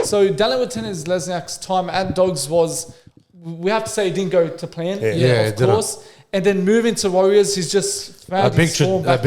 So Dallin Watene-Leznak's time at Dogs was, we have to say, it didn't go to plan. Of course. And then moving to Warriors, he's just found his form back.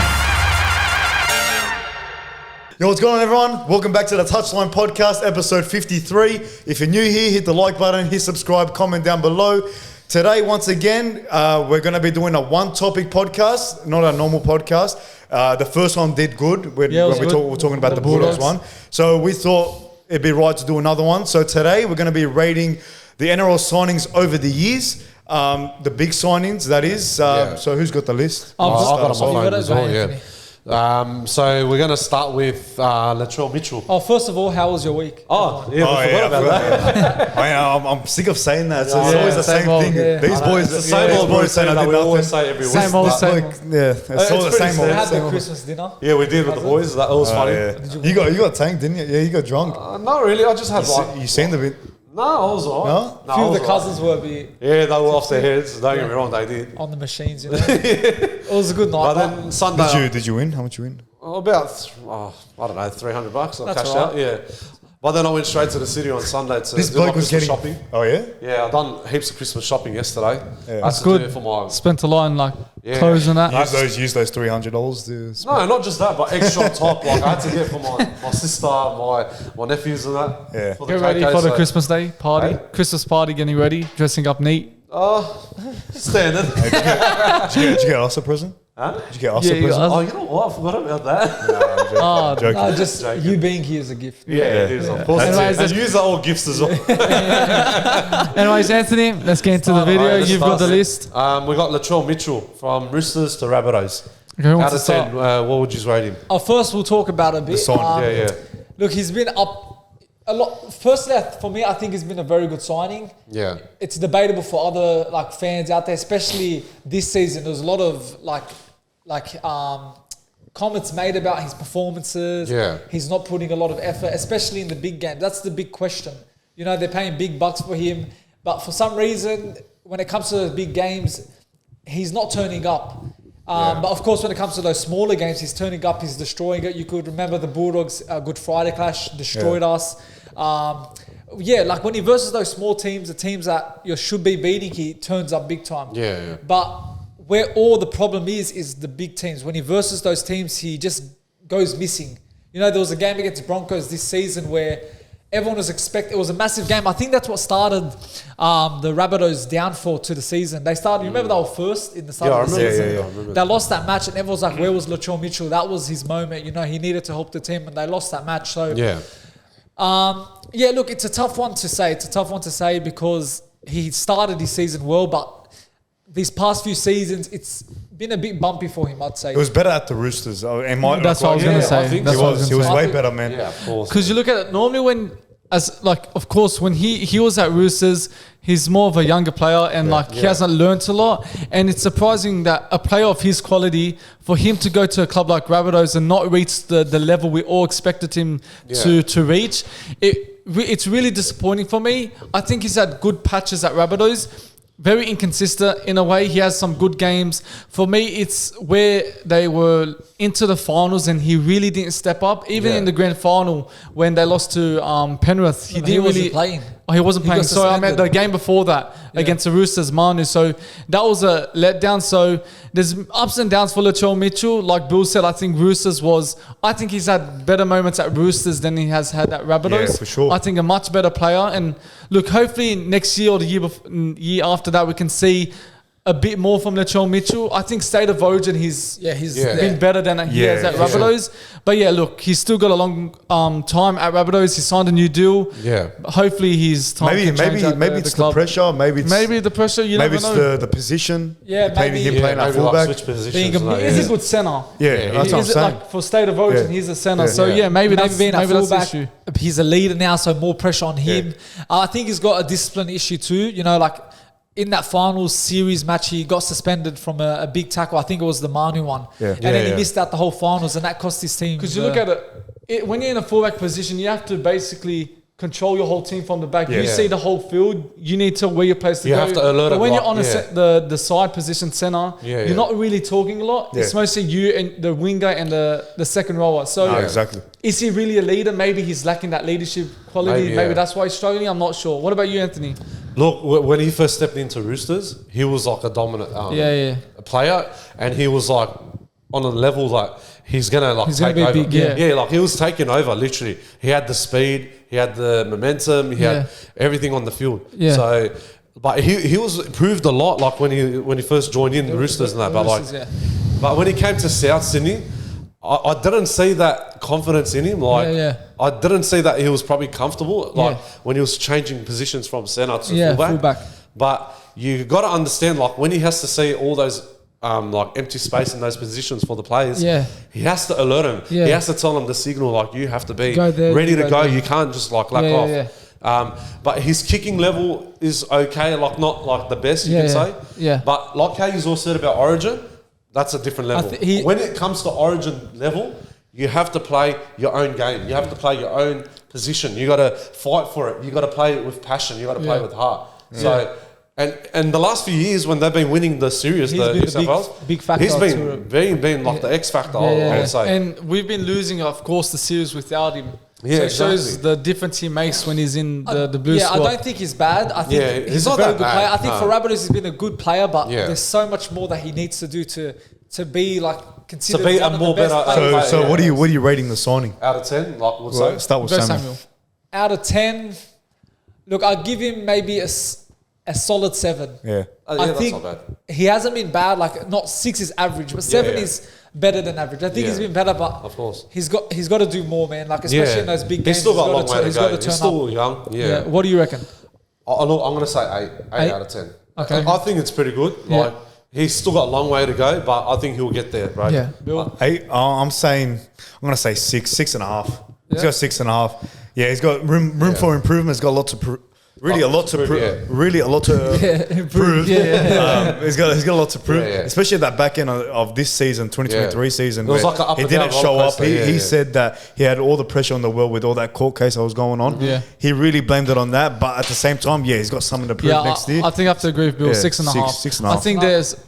Yo, what's going on, everyone? Welcome back to the Touchline Podcast, episode 53. If you're new here, hit the like button, hit subscribe, comment down below. Today, once again, we're going to be doing a one-topic podcast, not a normal podcast. The first one did good when we were talking about the Bulldogs one. So we thought it'd be right to do another one. So today, we're going to be rating the NRL signings over the years. The big signings, that is. So who's got the list? I've got a phone as well, So we're going to start with Latrell Mitchell. Oh, first of all, how was your week? I forgot about that. I'm sick of saying that. So it's always the same thing. Yeah. These boys, it's the same old boys saying that we always say every week. Same old. It's all the same old. We had the Christmas dinner. Yeah, we did with the boys. That was funny. You got tanked, didn't you? Yeah, you got drunk. Not really. I just had You seemed a bit. No, I was all right. A few of the cousins were they were off their heads. Don't get me wrong, they did. on the machines, you know. It was a good night. But then Sunday... Did you win? How much you win? About, I don't know, $300 I cashed right. out, But then I went straight to the city on Sunday to This do my bloke was Christmas getting... shopping. Oh, yeah? Yeah, I've done heaps of Christmas shopping yesterday. Yeah. That's good. Do it for my... Spent a lot on clothes and that. Use those $300 to... No, not just that, but extra on top. Like I had to get for my sister, my nephews and that. Yeah. For the Get ready KK, for the Christmas day party. Hey? Christmas party, getting ready, dressing up neat. Standard. Did you get us a present? Huh? Did you get us a You present? know what? I forgot about that. Joking. Just you being here is a gift. Yeah, it is. Of course. And use all gifts as well. Anyways, Anthony, let's get into the video. Right, You've got the list. We got Latrell Mitchell from Roosters to Rabbitohs. Okay, Out of 10, what would you rate him? First, we'll talk about a bit. The sign. Look, he's been up a lot. Firstly, for me, I think he's been a very good signing. Yeah. It's debatable for other fans out there, especially this season. There's a lot of comments made about his performances. Yeah. He's not putting a lot of effort, especially in the big game. That's the big question. You know, they're paying big bucks for him, but for some reason, when it comes to those big games, he's not turning up. But of course, when it comes to those smaller games, he's turning up, he's destroying it. You could remember the Bulldogs Good Friday clash, destroyed us. When he versus those small teams, the teams that you should be beating, he turns up big time. Yeah. But where all the problem is the big teams. When he versus those teams, he just goes missing. You know, there was a game against Broncos this season where everyone was expecting, it was a massive game. I think that's what started the Rabbitohs' downfall to the season. They started, you remember they were first in the start of the season? I remember. They lost that match and everyone was like, where was Latrell Mitchell? That was his moment. You know, he needed to help the team and they lost that match. So, look, it's a tough one to say. It's a tough one to say because he started his season well, but these past few seasons, it's been a bit bumpy for him, I'd say. It was better at the Roosters. That's what I was going to say. He was way better, man. Yeah, of course. Because you look at it, normally when he was at Roosters, he's more of a younger player and he hasn't learnt a lot. And it's surprising that a player of his quality, for him to go to a club like Rabbitohs and not reach the level we all expected him to reach, it's really disappointing for me. I think he's had good patches at Rabbitohs. Very inconsistent in a way. He has some good games. For me, it's where they were into the finals and he really didn't step up. Even in the grand final when they lost to Penrith, he wasn't playing. Oh, he wasn't playing. So I meant the game before that against the Roosters, Manu. So that was a letdown. So there's ups and downs for Latrell Mitchell. Like Bill said, I think he's had better moments at Roosters than he has had at Rabbitohs. Yeah, for sure. I think a much better player. And look, hopefully next year or the year after that, we can see a bit more from Latrell Mitchell. I think State of Origin, he's been better than he has at Rabbitohs. Sure. But look, he's still got a long time at Rabbitohs. He signed a new deal. Yeah. Hopefully his time can change maybe it's the pressure. Maybe the pressure. Maybe it's the position. Yeah, maybe him playing at fullback. Switch positions. He's a good centre. Yeah, that's what I'm saying. For State of Origin, he's a centre. So maybe that's the issue. He's a leader now, so more pressure on him. I think he's got a discipline issue too. You know, in that final series match, he got suspended from a big tackle. I think it was the Manu one. And then he missed out the whole finals, and that cost his team. Because you look at it, when you're in a fullback position, you have to basically control your whole team from the back. Yeah. You see the whole field. You need to where your place to You go. have to alert but him, when like, you're on the side position center, you're not really talking a lot. Yeah. It's mostly you and the winger and the second rower. So exactly. is he really a leader? Maybe he's lacking that leadership quality. Maybe that's why he's struggling. I'm not sure. What about you, Anthony? Look, when he first stepped into Roosters, he was like a dominant player, and he was like on a level like he's gonna take over. Big, like he was taking over literally. He had the speed, he had the momentum, he had everything on the field. Yeah. So, but he was improved a lot. Like when he first joined in the Roosters and that. But when he came to South Sydney, I didn't see that confidence in him. I didn't see that he was probably comfortable. When he was changing positions from centre to fullback. But you got to understand, like when he has to see all those empty space in those positions for the players, he has to alert them. He has to tell them the signal, like you have to be ready to go. You can't just lack off. But his kicking level is okay, like not like the best you can say. Yeah. But like how you all said about Origin, that's a different level. When it comes to Origin level, you have to play your own game. You have to play your own position. You got to fight for it. You got to play it with passion. You got to play with heart. So. And the last few years when they've been winning the series, the New South Wales, big factor. He's been like the X factor. I would say. And we've been losing, of course, the series without him. Yeah, so it shows the difference he makes when he's in the blue squad. I don't think he's bad. I think he's a very good player. I think for Rabbitohs he's been a good player, but there's so much more that he needs to do to be like considered one of the best players. So what are you rating the signing? Out of 10, like what's that? Start with Samuel. Out of 10, look, I'll give him maybe a solid 7. Yeah. I think that's not bad. he hasn't been bad. Like not 6 is average, but 7 is better than average. I think he's been better, but of course he's got to do more, man. Like especially in those big games, he's still got a long way to go. He's He's still young. Yeah. What do you reckon? I'm going to say 8 out of 10. Okay. I think it's pretty good. Like he's still got a long way to go, but I think he'll get there, bro. Yeah. Bill? I'm going to say 6.5. He's got 6.5. Yeah, he's got room for improvement. He's got a lot to prove. Really a lot to prove. He's got a lot to prove, especially at that back end of this season, 2023 season. It was like an up he and down didn't show up. roller coaster, He said that he had all the pressure on the world with all that court case that was going on. Yeah. He really blamed it on that, but at the same time, he's got something to prove next year. I think I have to agree with Bill. Yeah, 6.5. 6.5. I think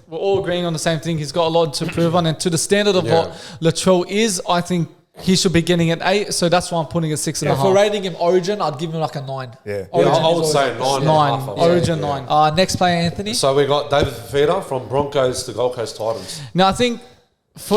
we're all agreeing on the same thing. He's got a lot to prove on, and to the standard of what Latrell is, I think he should be getting an 8, so that's why I'm putting a 6.5. For rating him Origin, I'd give him like a 9. Yeah. I would say 9. Origin 9. Next player, Anthony. So we got David Fifita from Broncos to Gold Coast Titans. Now I think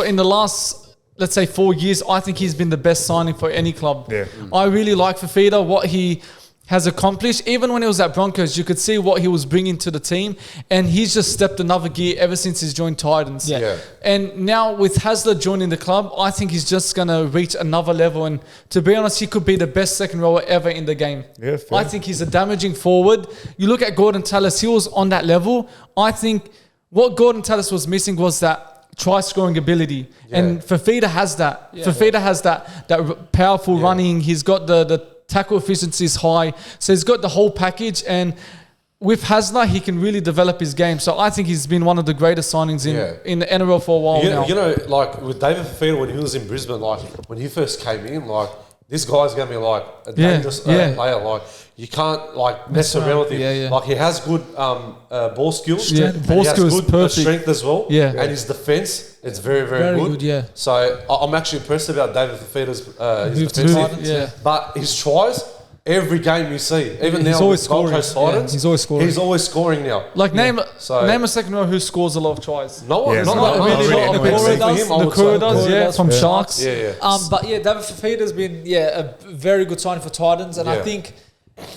in the last, let's say 4 years, I think he's been the best signing for any club. Yeah. I really like Fifita, what he has accomplished. Even when he was at Broncos, you could see what he was bringing to the team, and he's just stepped another gear ever since he's joined Titans. Yeah. And now with Hasler joining the club, I think he's just going to reach another level, and to be honest, he could be the best second rower ever in the game. Yeah, fair. I think he's a damaging forward. You look at Gordon Tallis, he was on that level. I think what Gordon Tallis was missing was that try-scoring ability. Yeah. And Fifita has that. Yeah. Fifita has that powerful running. He's got the tackle efficiency is high. So he's got the whole package. And with Hasler, he can really develop his game. So I think he's been one of the greatest signings in the NRL for a while now. You know, like with David Fifita, when he was in Brisbane, like when he first came in, like this guy's going to be like a dangerous player. Like you can't like mess around with him. Yeah. Like he has good ball skills. Yeah, ball he has skills good perfect. Strength as well. Yeah. And his defense, it's very, very good. Yeah. So I'm actually impressed about David Fifita's his defense. Yeah. But his tries, every game you see, even now with Gold Coast Titans, he's always scoring. He's always scoring now. Like name a second row who scores a lot of tries. No one. Not really. Nakura does, from Sharks. But David Fifita's been a very good signing for Titans, and I think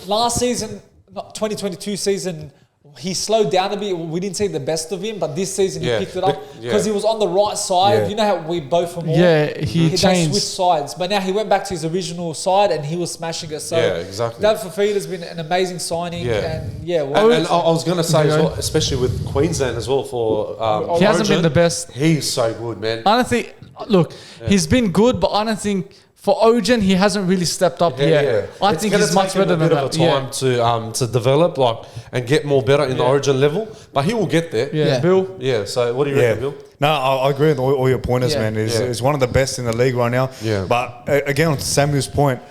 last season, 2022 season, he slowed down a bit. We didn't see the best of him, but this season he picked it up because he was on the right side. Yeah. You know how we both were more. Yeah, he changed. Switched sides, but now he went back to his original side and he was smashing it. So exactly. David Fifita's been an amazing signing, and I was going to say as well, especially with Queensland as well for he hasn't been the best. He's so good, man. I don't think. Look, he's been good, but I don't think. For Origin, he hasn't really stepped up yet. I think he's much better than that. It's going to take him a bit of time to develop, and get more better in the Origin level, but he will get there. Yeah. Bill. Yeah. So what do you reckon, Bill? No, I agree with all your pointers, man. He's one of the best in the league right now. Yeah. But again, on Samuel's point,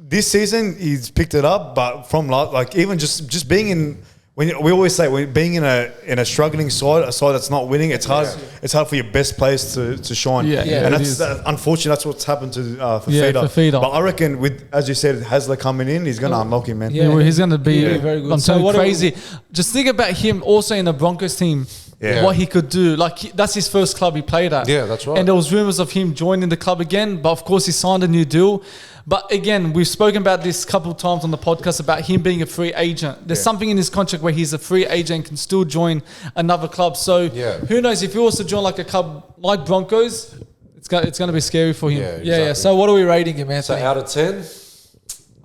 this season he's picked it up, but from like even just being in. We always say when being in a struggling side, a side that's not winning, it's hard. It's hard for your best players to shine. And that's unfortunately that's what's happened to Fifita. But I reckon with, as you said, Hasler coming in, he's going to unlock him, man. He's going to be very good. I'm so crazy. Just think about him also in the Broncos team. What he could do. Like, that's his first club he played at. Yeah, that's right. And there was rumours of him joining the club again, but of course he signed a new deal. But again, we've spoken about this a couple of times on the podcast about him being a free agent. There's something in his contract where he's a free agent and can still join another club. So who knows, if he was to join like a club like Broncos, it's going to be scary for him. Exactly. So what are we rating him, Anthony? So out of 10,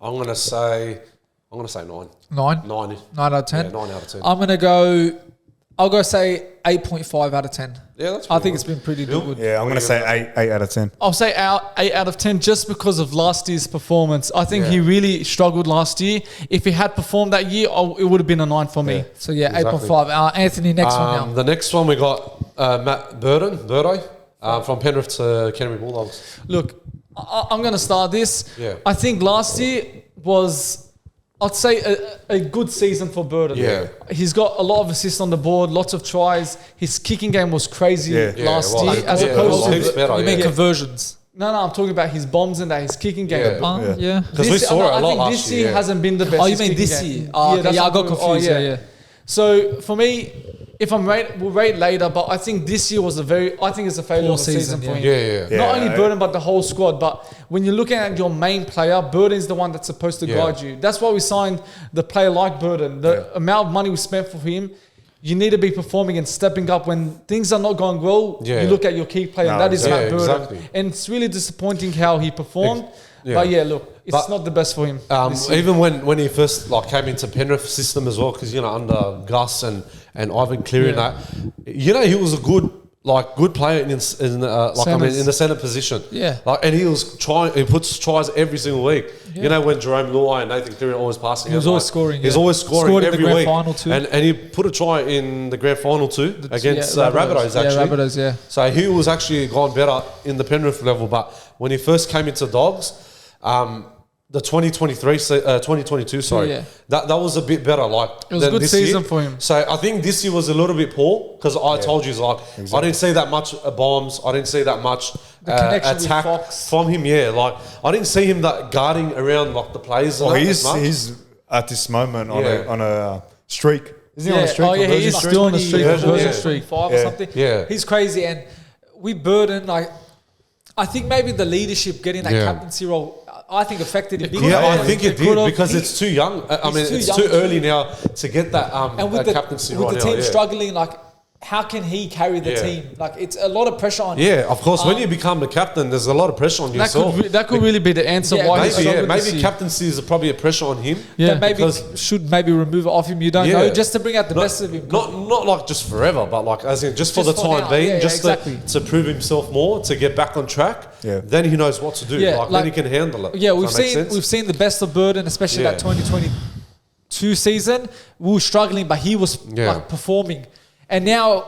I'm going to say 9. 9? 9 out of 10? Yeah, 9 out of 10. I'll go say 8.5 out of 10. Yeah, that's I think it's been pretty good. Yeah, I'm going to say 8 out of 10. I'll say 8 out of 10 just because of last year's performance. I think he really struggled last year. If he had performed that year, it would have been a 9 for me. So, exactly. 8.5. Anthony, next one now. The next one we got Matt Burton, from Penrith to Canterbury Bulldogs. Look, I'm going to start this. Yeah. I think last year was, I'd say, a good season for Burton. Yeah. He's got a lot of assists on the board, lots of tries. His kicking game was crazy last year. As opposed to conversions. No, I'm talking about his bombs and his kicking game. Because we saw it a lot last year. I think this year hasn't been the best. Oh, you mean this year? I got confused. So for me, if we'll rate later, but I think this year was it's a failure of a season for him. Not only Burton, but the whole squad. But when you're looking at your main player, Burton is the one that's supposed to guide you. That's why we signed the player like Burton. The amount of money we spent for him, you need to be performing and stepping up when things are not going well. You look at your key player, and that is Matt Burton. Exactly. And it's really disappointing how he performed. But look, it's not the best for him. Even when he first came into Penrith system as well, because under Gus and Ivan Cleary and that, he was a good player in the centre position. And he puts tries every single week. When Jerome Luai and Nathan Cleary are always passing, he was always scoring. He's always scoring every week. Final too. And he put a try in the grand final too against Rabbitohs actually. Rabbitohs, So he was actually gone better in the Penrith level. But when he first came into Dogs, the 2022, that was a bit better. It was a good season for him. So I think this year was a little bit poor because I told you, I didn't see that much bombs. I didn't see that much attack from him. I didn't see him that guarding around the players. He's at this moment on a streak. Is he on a streak? Oh, he is still on a streak. 5 or something. He's crazy. And with Burton, I think maybe the leadership getting that captaincy role, I think affected him. I think it did because it's too young. It's too early now to get that and with captaincy with right the team now. Struggling, how can he carry the team? It's a lot of pressure on him. Yeah, of course. When you become the captain, there's a lot of pressure on yourself. That could really be the answer why he's struggling. Maybe captaincy is probably a pressure on him. Yeah, should remove it off him. You don't know, just to bring out the best of him. Not just forever, but as in just for the time being, to prove himself more, to get back on track. Then he knows what to do. Then he can handle it. Yeah, we've seen the best of Burton, especially that 2022 season. We were struggling, but he was performing. And now,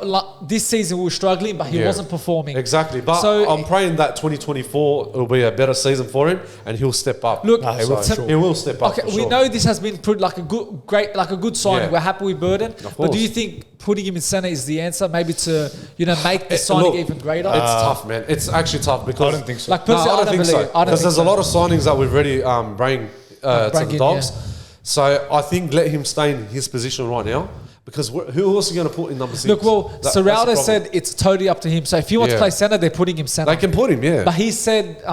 this season, we were struggling, but he wasn't performing. Exactly. But I'm praying that 2024 will be a better season for him, and he'll step up. Look, he will step up. Okay, we know this has been put a good signing. We're happy with Burton. But do you think putting him in centre is the answer? Maybe to make the signing even greater. It's tough, man. It's actually tough because I don't think so. I don't think so. Because there's a lot of signings that we've already bring to the Dogs. So I think let him stay in his position right now. Because who else are going to put in number 6? Look, Serralda said it's totally up to him. So if he wants to play centre, they're putting him centre. They can put him, But he said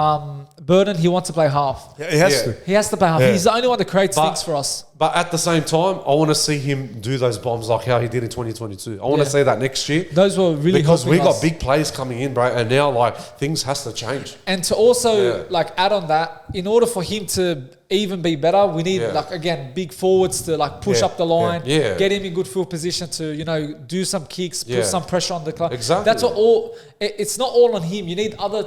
Burton, he wants to play half. Yeah, he has to. He has to play half. He's the only one that creates things for us. But at the same time, I want to see him do those bombs like how he did in 2022. I want to see that next year. Those were really because we got big players coming in, bro, and now things has to change. And to also add on that, in order for him to even be better, we need again big forwards to push up the line, get him in good field position to do some kicks, put some pressure on the club. Exactly. That's all. It's not all on him. You need other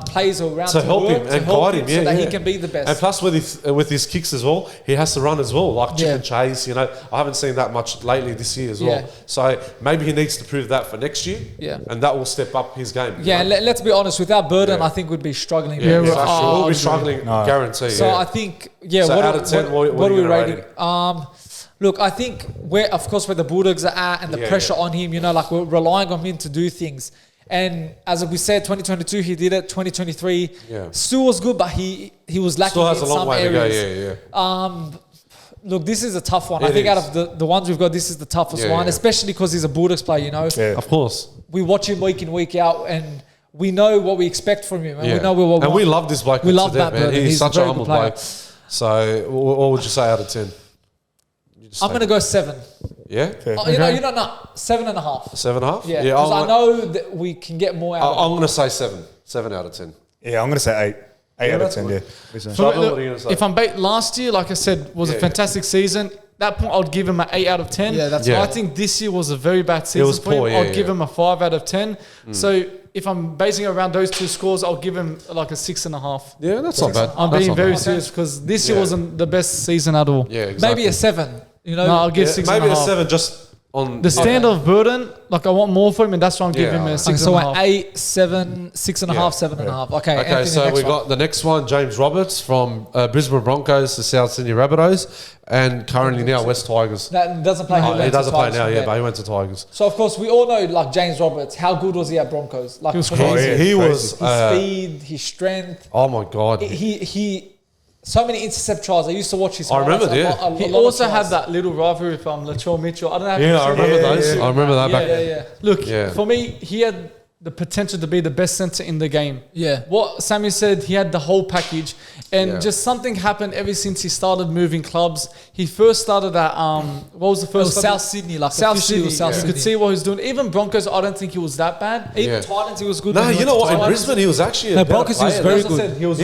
players around to help him and guide him, so that he can be the best. And plus with his kicks as well, he has to run as well. like chicken chase. You know, I haven't seen that much lately this year as well. So maybe he needs to prove that for next year. Yeah. And that will step up his game. Yeah, and let's be honest, without Burton, I think we'd be struggling. Yeah, we'll be struggling, guarantee. So I think, so out of 10, what are we rating? Look, I think where the Bulldogs are at and the pressure on him, you know, like we're relying on him to do things. And as we said, 2022 he did it. 2023 still was good, but he was lacking in some areas. Look, this is a tough one. I think out of the ones we've got, this is the toughest one, especially because he's a Bulldogs player. You know, of course, we watch him week in, week out, and we know what we expect from him, and we know we love this bloke. We love that, man. He's such a humble bloke. So, what would you say out of 10? I'm going to go 7. Yeah? Okay. You know, 7.5. 7.5? Yeah, because I know that we can get more out of it. I'm going to say 7. 7 out of 10. Yeah, I'm going to say 8. 8 out of 10, If I'm last year, like I said, was a fantastic season. That point, I would give him an 8 out of 10. Yeah, that's right. I think this year was a very bad season for him. I'd give him a 5 out of 10. So if I'm basing it around those two scores, I'll give him like a 6.5. Yeah, that's not bad. I'm being very serious because this year wasn't the best season at all. Yeah, exactly. Maybe a 7. You know, no, I'll give 6.5. Maybe a 7 just on the standard of Burton. Like I want more for him, and that's why I'm giving him a 6.5. So an 8, 7, 6.5, 7.5. Okay. Okay, so we got the next one, James Roberts from Brisbane Broncos to South Sydney Rabbitohs, and currently now West Tigers. That doesn't play. He doesn't play now, but he went to Tigers. So of course we all know like James Roberts. How good was he at Broncos? Like he was crazy. He was his speed, his strength. Oh my god. He. So many intercept tries. I used to watch his. I remember, He also had that little rivalry with Latrell Mitchell. I don't know. I remember those. I remember that back then. Look, for me, he had the potential to be the best centre in the game. Yeah. What Sammy said, he had the whole package. And just something happened ever since he started moving clubs. He first started at, what was the first club? South Sydney. Like South Sydney. South Sydney. You could see what he was doing. Even Broncos, I don't think he was that bad. Even Titans, he was good. No, you know what? In Brisbane, he was actually a Broncos, he was very good. He was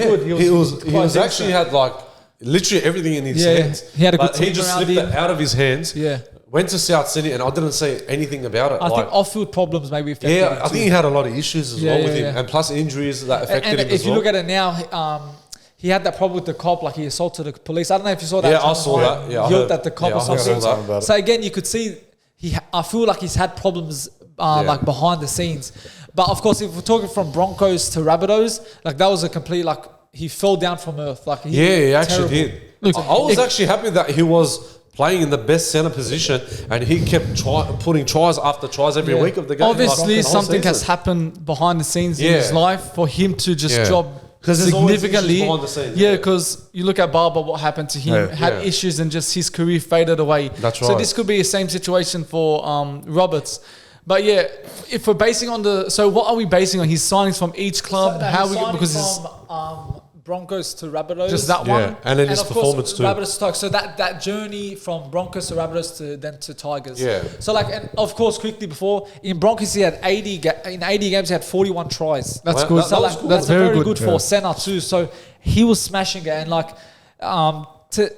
good. He was actually had like literally everything in his hands. He had a good team he just around slipped him. it out of his hands. Yeah. Went to South Sydney and I didn't say anything about it. I think off-field problems maybe affected him I think he had a lot of issues as well with him. Yeah. And plus injuries that affected him as well. If you look at it now, he had that problem with the cop, like he assaulted the police. I don't know if you saw that. Yeah, I saw that. Yeah, he yelled at the cop or something. That. So again, you could see, I feel like he's had problems like behind the scenes. But of course, if we're talking from Broncos to Rabbitohs, like that was a complete, like he fell down from earth. Like he actually did. Look, I was actually happy that he was playing in the best centre position and he kept putting tries after tries every week of the game. Obviously, something has happened behind the scenes in his life for him to just drop significantly. Yeah, because you look at Barber, what happened to him, had issues and just his career faded away. That's right. So this could be the same situation for Roberts. But yeah, if we're basing on what are we basing on? His signings from each club? From Broncos to Rabbitohs. Just that one? And then his performance too. Rabbitohs to Tigers. So that journey from Broncos to Rabbitohs to Tigers. Yeah. So and of course, quickly before, in Broncos he had 80 games, he had 41 tries. That's good. That's very good for centre too. So he was smashing it and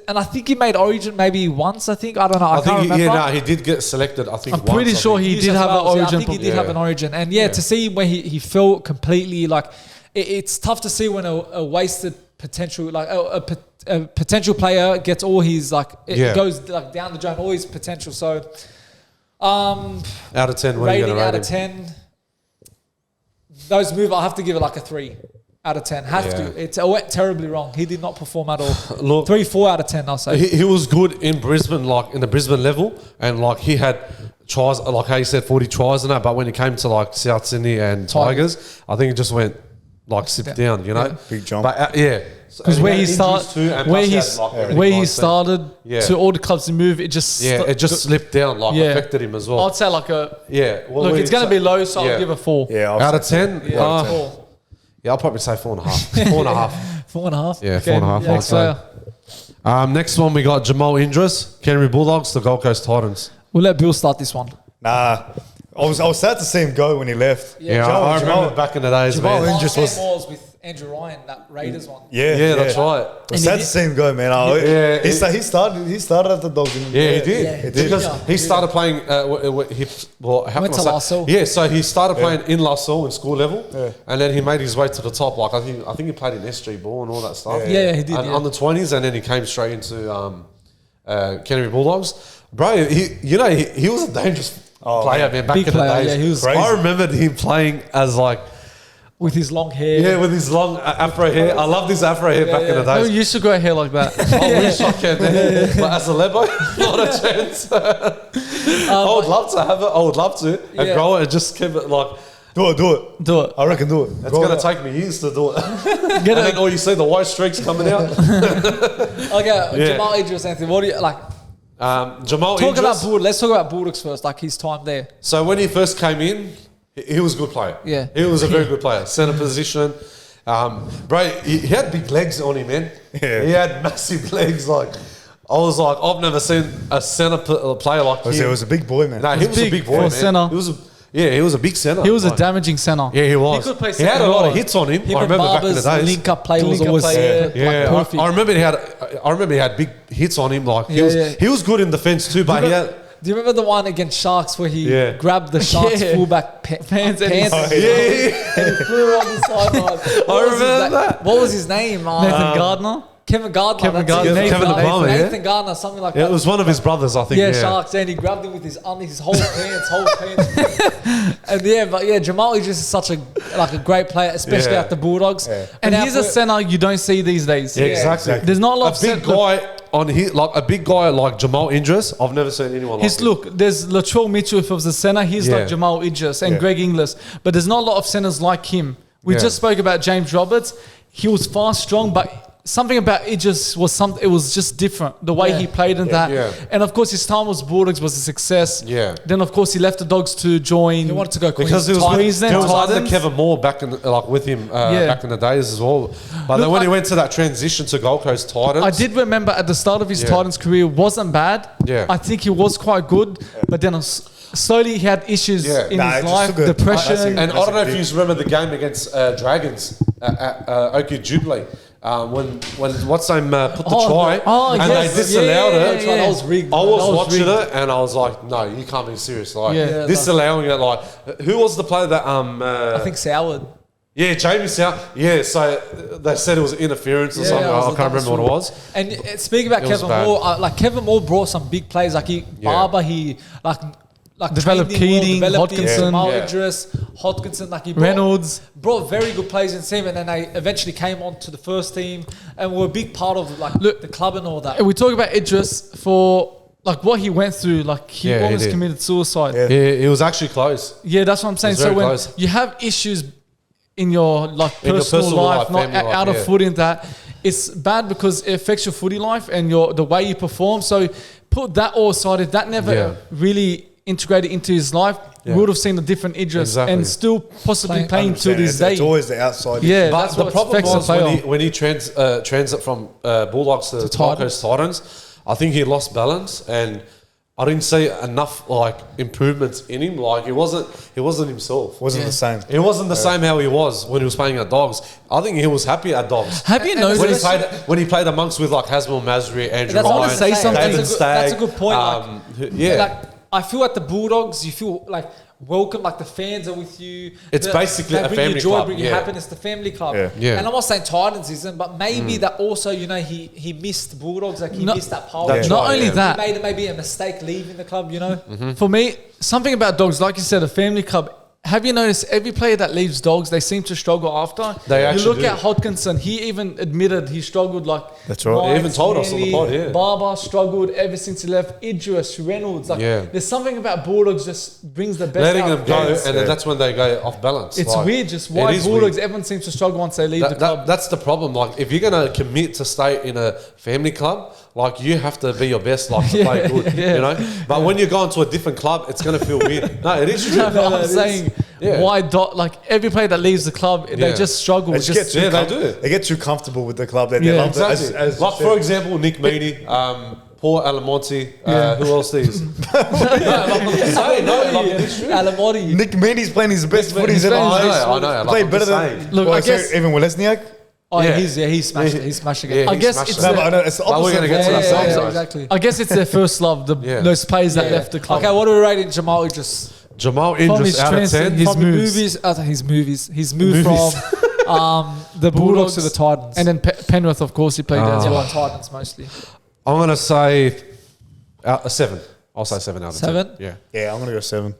and I think he made Origin maybe once. I think I don't know. I can't remember. He did get selected. I think. I'm pretty sure he did have an Origin. I think he did have an Origin, and to see where he fell completely it's tough to see when a wasted potential, like a potential player gets all his goes down the drain, all his potential. So, out of 10, what are you going to rate out of 10? Those move, I have to give it like a 3 out of 10. It went terribly wrong. He did not perform at all. Look, 3, 4 out of 10. I'll say he was good in Brisbane, in the Brisbane level, and he had tries, like how you said, 40 tries and that. But when it came to South Sydney and Tigers, I think it just went sit down, you know, big jump. But because where he started to all the clubs to move, it just it just slipped down, affected him as well. I'd say look, it's going to be low, so I'll give a 4. Yeah, out of 10. Yeah, 4. Yeah, I'll probably say 4.5. 4.5. 4.5. Yeah, 4.5. Next one we got Jamal Idris, Canterbury Bulldogs to Gold Coast Titans. We'll let Bill start this one. Nah. I was sad to see him go when he left. Yeah, I remember back in the days, Jamal man. Idris was with Andrew Ryan, that Raiders one. Yeah, that's right. I was sad to see him go, man. He started at the Dogs. He did. Because he started playing. Went to La Salle. Yeah, so he started playing in La Salle in school level, and then he made his way to the top. I think he played in SG Ball and all that stuff. Yeah, he did. And on the 20s, and then he came straight into Canterbury Bulldogs. Bro, he was a dangerous player, man, back in the days. Yeah, he was crazy. I remembered him playing as like, with his long hair. yeah, with his long afro hair. I loved his afro hair back in the Oh, days. you used to grow hair like that. I wish I could. But as a Lebo, not a chance. I would love to have it. I would love to. And grow it and just keep it like... Do it. Do it. I reckon do it. It's going to take me years to do it. And then all you see, the white streaks coming out. Okay, Jamal Idris, Anthony, what do you like? Jamal Talk Idris. about Bulldogs. Let's talk about Bulldogs first, like his time there. So when he first came in, he was a good player. Yeah. He was a very good player. Centre position. Bro, he had big legs on him, man. Yeah. He had massive legs. Like, I was like, I've never seen a centre player like him. He was a big boy, man. No, he was a big boy, for man. centre. He was a big centre. He was a Like, damaging centre. Yeah, he was. He could play He had a second lot row. of hits on him. Him I and remember back in the Barber's days. link-up play was Link-up always play, like, Yeah, perfect. I remember he had big hits on him. Like Yeah. he was good in defence too, but he had. Do you remember the one against Sharks where he Yeah. grabbed the Sharks Yeah. fullback pants and he Yeah, flew on the sideline? What was his remember na- that. What was his name? Nathan Gardner. Kevin Gardner. Kevin that's Gardner. it. Nathan- Kevin Nathan- Palmer, yeah. Nathan Gardner, something like Yeah, that. it was one of his brothers, I think. Yeah, Sharks, and he grabbed him with his whole pants, and Jamal Idris is such a great player, especially Yeah. at the Bulldogs. Yeah. And now he's a for- centre you don't see these days. Yeah, exactly. There's not a lot of a big centre- guy on here, like a big guy like Jamal Idris. I've never seen anyone like him. Look, there's Latrell Mitchell if it was a centre. He's Yeah. like Jamal Idris and Yeah. Greg Inglis. But there's not a lot of centres like him. We Yeah. just spoke about James Roberts. He was fast, strong, but something about Idris was it was just different. The way Yeah. he played in that. Yeah. And of course his time was Bulldogs was a success. Yeah. Then of course he left the Dogs to join. He wanted to go Because he was, Queensland he was under Titans. Kevin Moore back in with him back in the days as well. But then Look, when he went to that transition to Gold Coast Titans, I did remember at the start of his Yeah. Titans career wasn't bad. Yeah. I think he was quite good, but then slowly he had issues Yeah. in Nah, his it's just life, a good- depression. that's it. and I don't know if you remember the game against Dragons at Oakview Jubilee. When what's name put the try and yes. they disallowed it. That was rigged. I man. was That watching rigged. it and I was like, no, you can't be serious. Like Yeah. disallowing it. Like who was the player that I think Soward. yeah, Jamie South. Yeah, so they said it was interference or something. it was I a can't remember what it was. And speaking about It was Kevin bad. Moore, Kevin Moore brought some big players. Barber, he Developed trained him well, Keating, developed him, Hodkinson. Jamal Yeah. Idris, Hodkinson, he Reynolds. brought very good players in the team, and then they eventually came on to the first team and were a big part of the club and all that. And we talk about Idris for what he went through. He Yeah, he almost did. committed suicide. Yeah. He was actually close. Yeah, that's what I'm saying. It's So very when close. you have issues in your In your personal personal life, life, not family life, out of yeah. foot in that, it's bad because it affects your footy life and the way you perform. So put that all aside. If that never Yeah. really integrated into his life, Yeah. we would have seen a different Idris Exactly. and still possibly playing to this day. It's always the outside. Yeah, But that's the what problem affects was the player. when he transit from Bulldogs to Gold Titans. Coast Titans, I think he lost balance and I didn't see enough improvements in him. He wasn't himself. Wasn't the same. It wasn't the same how he was when he was playing at Dogs. I think he was happy at Dogs. Have you And noticed? When he played amongst with Hasmel Masri, Andrew That's what I Ryan, was saying. something. David That's Stagg. a good point. Yeah. I feel at the Bulldogs, you feel welcome, the fans are with you. It's basically they a bring family you joy, club, bring you yeah. happiness, the family club. Yeah. Yeah. And I'm not saying Titans isn't, but maybe that also, he missed Bulldogs, he No- missed that power. That's Not right, only yeah. that, He made maybe a mistake leaving the club, For me, something about Dogs, like you said, a family club. Have you noticed every player that leaves Dogs, they seem to struggle after? They you actually look do. at Hodkinson, he even admitted he struggled That's right. He even told us on the pod, yeah. Barber struggled ever since he left. Idris, Reynolds. Yeah. There's something about Bulldogs just brings the best letting out them of go, players. and then that's when they go off balance. It's weird just why it is Bulldogs, weird. everyone seems to struggle once they leave the club. That's the problem. If you're going to commit to stay in a family club, you have to be your best, to play good, yeah. But when you go into a different club, it's going to feel weird. No, it is true. No, I'm saying why every player that leaves the club, they Yeah. just struggle. They It's just just, get too they do. They get too comfortable with the club. They Yeah, love Exactly. it. As For example, Nick Meaney, Paul Alamonte, who else these? Alamotti. Nick Meaney's playing his best footy he's Nick ever Meaney's played. I know. Played I'm better just than saying. Look, I guess- even Welesniak. Yeah. He smashed it. He smashed again. Yeah, I he guess smashed it's it. No, but I know it's the But we're opposite. gonna get to that Yeah, side. exactly. I guess it's their first love. Yeah. Those players that left the club. Okay, what are we rating Jamal Idris? Jamal From Idris his out of transcend- 10. his From moves. His move from the Bulldogs to the Titans. And then Penrith, of course, he played there as yeah, well. on Titans mostly. I'm going to say A 7. I'll say 7 out of 10. 7? Yeah. Yeah, I'm gonna go 7.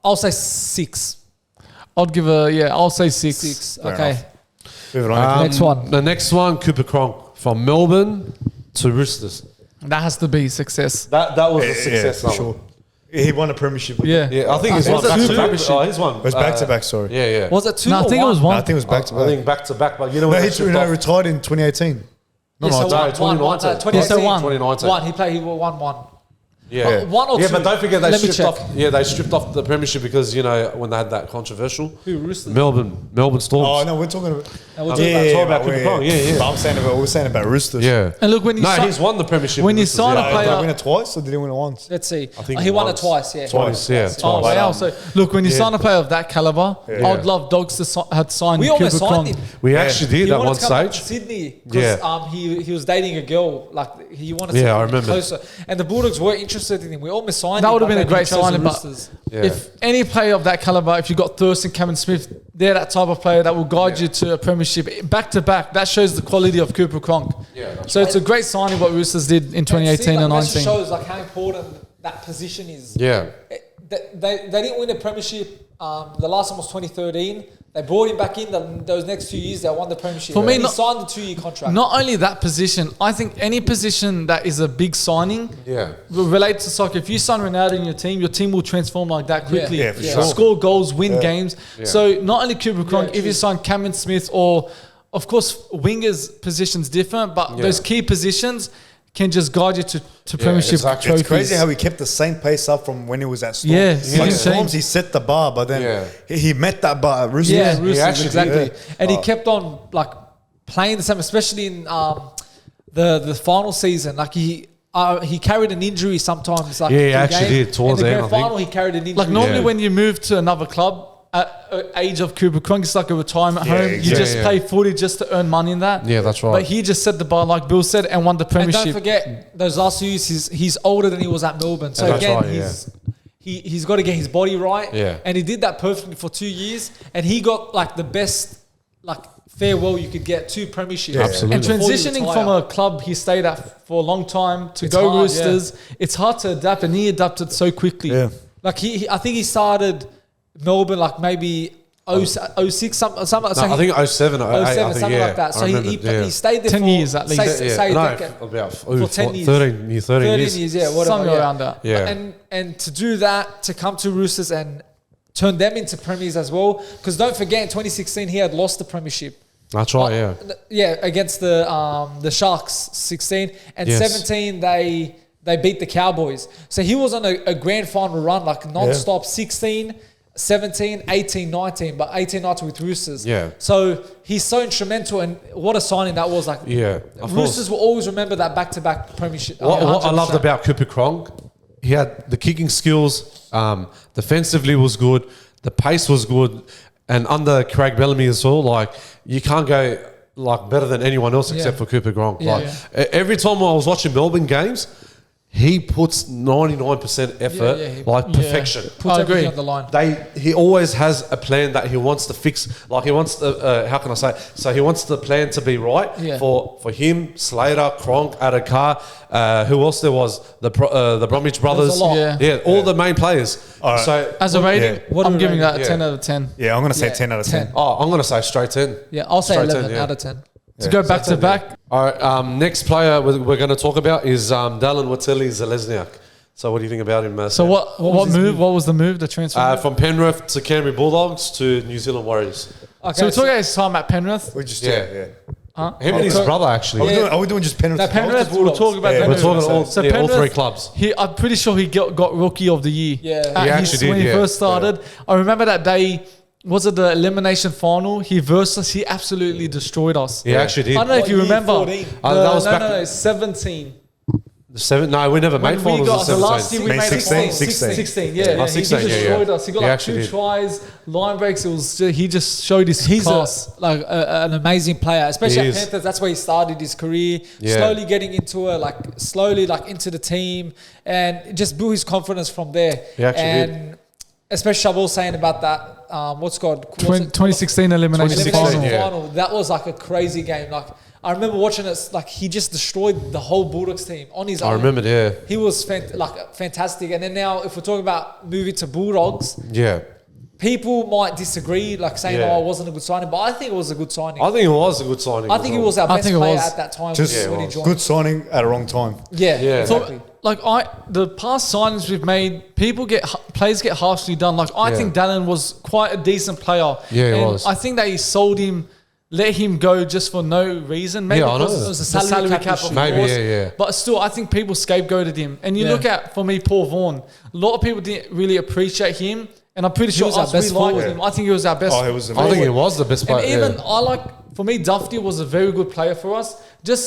I'll say 6. I'll say 6. 6. Fair Okay. enough. Moving on. Next one. The next one, Cooper Cronk from Melbourne to Roosters. That has to be success. That was a success. for sure. He won a premiership. Yeah. Yeah, I think he's Was won it back to two? back. Oh, he's won. It was back to back. Sorry. Yeah. Was it 2 No, I or think it was No, one. I think it was back to I back. think back to back, but you know No, when he they shipped off- retired in 2018. No, Yeah, so no, no, 2019. 2019. Yeah, so one. 2019. One. He played. He won 1. Yeah, One or yeah, two? but don't forget they Let me stripped check. off. Yeah, they stripped off the premiership because when they had that controversial. Who, Roosters? Melbourne Storms. Oh no, we're talking about. No, we're talking about but Cooper Cronk. Yeah. But we're saying about Roosters. Yeah. And look, when you No, si- he's won the premiership. when you Roosters, sign a yeah. player- Did he win it twice or did he win it once? Let's see. I think he won it once. twice. Yeah. Twice, yeah. Oh, But, wow. So, look, when you sign a player of that caliber, Yeah. I'd love Dogs to had signed We Cooper almost signed Cronk. him. We actually did He at wanted one to come back to stage. Sydney because Yeah. he was dating a girl. Like he wanted to Yeah, I be remember. closer. And the Bulldogs were interested in him. We almost signed him. That would have but been a then he great chose the signing, but Roosters. Yeah. if any player of that caliber, if you got Thurston, Cameron Smith, they're that type of player that will guide you to a premiership back to back. That shows the quality of Cooper Cronk. Yeah, that's So it's a great signing what Roosters did in 2018 and that 19. shows like how important that position is. Yeah. They didn't win a premiership. The last one was 2013. They brought him back in. Those next 2 years, they won the premiership. For me, he not- signed the 2-year contract. Not only that position, I think any position that is a big signing Yeah. related to soccer. If you sign Ronaldo in your team will transform like that quickly. Yeah, for sure. Score goals, win games. Yeah. So not only Cooper Cronk, if true. you sign Cameron Smith or, of course, wingers positions different, but those key positions can just guide you to premiership exactly. trophies. It's crazy how he kept the same pace up from when he was at Storms. Yeah, Like insane. Storms, he set the bar, but then he met that bar at Roosters. Yeah, He Roosters, actually exactly. did. And he kept on like playing the same, especially in the final season. Like he carried an injury sometimes. Like Yeah, he in the actually game. did towards in the the end, grand I think. final. He carried an injury. Like normally Yeah. when you move to another club at age of Cooper Cronk, it's like a retirement Yeah, home. You exactly. just play footy just to earn money in that. Yeah, that's right. But he just set the bar, like Bill said, and won the And premiership. don't forget those last 2 years. He's older than he was at Melbourne. So That's again, right, he's got to get his body right. Yeah. And he did that perfectly for 2 years. And he got like the best farewell you could get to premiership. Absolutely. And Before you transitioning retire. from a club he stayed at for a long time to It's go hard, Roosters, it's hard to adapt, and he adapted so quickly. Yeah. Like I think he started Melbourne like maybe 06, something. No, I think 07, 08, 07, I think, something yeah. like that. So I he remember, stayed there 10 for years at least. Say no, a decade. about For 10 years. 13 years, yeah, whatever. Somewhere yeah. around that. Yeah. And to do that, to come to Roosters and turn them into premiers as well. Because don't forget, in 2016, he had lost the premiership. That's right, yeah. Yeah, against the Sharks, 16. And Yes. 17, they beat the Cowboys. So he was on a grand final run, like non-stop, 16, 17, 18, 19, but 18, 19 with Roosters. Yeah. So he's so instrumental, and what a signing that was. Like, Yeah, of Roosters will always remember that back-to-back premiership. What I 100%. loved about Cooper Cronk, he had the kicking skills, defensively was good, the pace was good, and under Craig Bellamy as well, like you can't go like better than anyone else except for Cooper Cronk. Yeah, Like every time I was watching Melbourne games, he puts 99% effort, Yeah, like perfection. Puts I everything agree. on the line. He always has a plan that he wants to fix. Like he wants to, how can I say? So he wants the plan to be right Yeah. for him, Slater, Cronk, Adakar. Who else there was? The Bromwich brothers. There's a lot. Yeah, all the main players. Alright. So As a rating, Yeah. What are I'm we giving that rating? a 10 out of 10. Yeah, I'm going to say Yeah, 10 out of 10. 10. I'm going to say straight 10. Yeah, I'll say Straight 11 10, yeah. out of 10. To go back to back, All right. Next player we're going to talk about is Dallin Watili-Zelezniak. So what do you think about him? so Sam? what was his move? What was the move? The transfer? move? From Penrith to Canterbury Bulldogs to New Zealand Warriors. Okay, so we're talking about his time at Penrith. We just, Yeah. yeah. Him and his brother actually. Are we doing just Penrith? No, Penrith. We'll talk about Yeah, Penrith. We're talking all, So all Penrith, three clubs. I'm pretty sure he got Rookie of the Year. Yeah. He actually did, when he yeah. first started. I remember that day. Was it the elimination final? He versed us. He absolutely destroyed us. He actually did. I don't know if What you year? remember. 14? That was back- no, 17. No, we never made When we finals got in the last 17. year, we Made made 16, it 16. 16, yeah. Oh, He 16, yeah, destroyed yeah. us. He got He like actually 2 did. tries, line breaks. He just showed his He's class. like an amazing player, especially He at is. Panthers. That's where he started his career. Yeah. Slowly getting into into the team, and just built his confidence from there. He actually and especially I was saying about that. What's it called? 2016 elimination 2016, final. yeah. final. That was like a crazy game. Like I remember watching it. Like he just destroyed the whole Bulldogs team on his own. I remember, yeah. He was fantastic. And then now, if we're talking about moving to Bulldogs, Yeah. people might disagree, like saying, "Oh, it wasn't a good signing," but I think it was a good signing. I think it was a good signing. I think he was our best player at that time Just when he joined. good signing at a wrong time. Yeah, Yeah. exactly. The past signings we've made, players get harshly done. Like I think Dallin was quite a decent player. Yeah, he and was. I think that he sold him, let him go just for no reason. Maybe I know. because It was a the salary cap cap, issue. of Maybe, course. yeah. But still, I think people scapegoated him. And you look at, for me, Paul Vaughan. A lot of people didn't really appreciate him, and I'm pretty sure was our us, we best liked forward. him. I think he was our best. Oh, he was I think he amazing. was the best player. And even for me, Dufty was a very good player for us. Just